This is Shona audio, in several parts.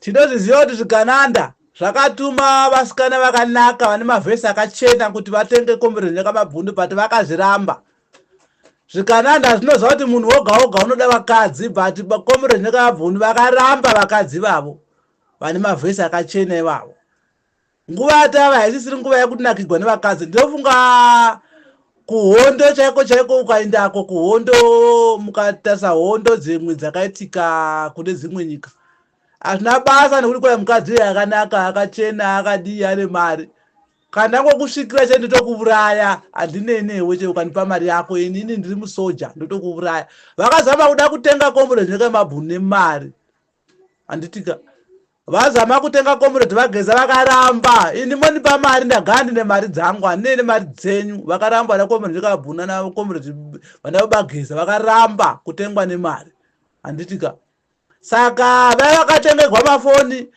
Tinozviziva kuti zvikananda zvakatuma vasikana vakanaka vane mavhesi akachena kuti vatenge kombiredzi nekamabhunu but vakazviramba. Zvikananda zvinoziva kuti munhu woga woga unoda vakadzi but kombiredzi nekamabhunu vakaramba vakadzi vavo vane mavhesi akachena ivavo. Nguva yatava haisisiri nguva yekuti nakigwa nevakadzi. Ndinofunga kuhondo chaiko chaiko ukaendako kuhondo mukatarisa hondo dzimwe dzakaitika kune dzimwe nyika. Hazvina basa nekuti kuna mukadzi yakanaka akachena akadii ane mari. Kana ngokusvikira che ndotokuuraya handinenewe che ukanipa mari yako inini ndiri musoja ndotokuuraya. Vakazama kuda kutenga kombiredzi nekamabhunu nemari. Handitika vazama kutenga kombiredzi vageza vakaramba. Ini monipa mari ndagara ndine mari dzangu handine mari dzenyu. Vakaramba nekombiredzi nekamabhunu na kombiredzi vana vageza vakaramba kutengwa nemari. Handitika saka vakatengerwa mafoni.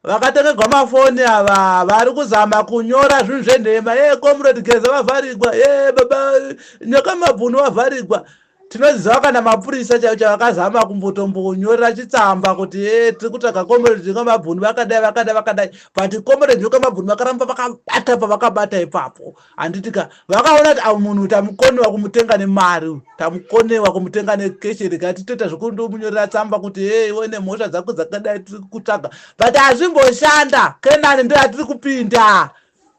Vakatengerwa mafoni ava vari kuzama kunyora zvinhu zvenhema. Comrade Geza vavharigwa. Baba nekamabhunu vavharigwa. Tinoziva kana mapurisa chaivo vakazama kumbotonyorera chitsamba kuti tiri kutsvaga kombiredzi nekamabhunu vakadai but kombiredzi nekamabhunu vakaramba vakabata pavakabata ipapo. Handitika vakaona kuti munhu tamukonewa kumutenga nemari, tamukonewa kumutenga nekeshi rikati toita zvokundomunyorera tsamba kuti iwe nemhosva dzako dzakadai tiri kutsvaga but hazvimboshanda. Kenani ndiye atiri kupinda,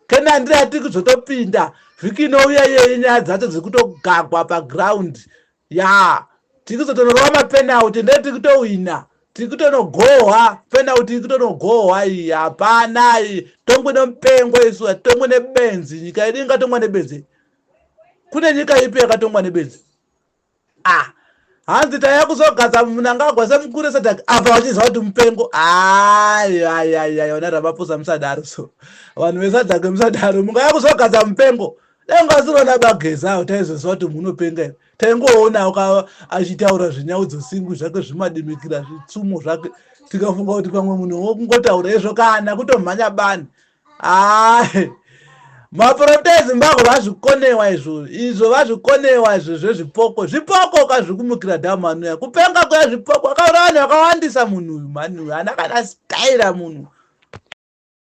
Kenani ndiye atiri kuzotopinda. Vhiki inouya iyeyi nyaya dzacho dziri kutogagwa paground. Tiri kuzotonorova mapenauti ndee tiri kutowina, tiri kutonogohwa penauti, tiri kutonogohwa iyi. Hapana tongwe nemupengo isu hatongwe nebenzi. Nyika yedu ingatongwa nebenzi? Kune nyika ipi yakatongwa nebenzi? Hanzi taya kuzogadza munangagwa semukuru sadhaki apa vachiziva kuti mupengo. Vana Ramaphosa musadaro so. Vanhu vesadhaki musadaro mungaya kuzogadza mupengo. Dengasirona Bageza taizoziva kuti munopenga here. Taingoona achitaura zvinyaudzi singu zvake zvimadimikira zvitsumo zvake tikafunga kuti pamwe munhu wokungotaura izvo kana kutomhanya bani. Maprofita eZimbabwe vazvikonewa izvo vazvikonewa izvo zvezvipoko. Zvipoko kazvikumukira dhamanu ya kupenga kwezvipoko akaura vanhu vakawandisa munhu uyu mani uyu hana kana style munhu.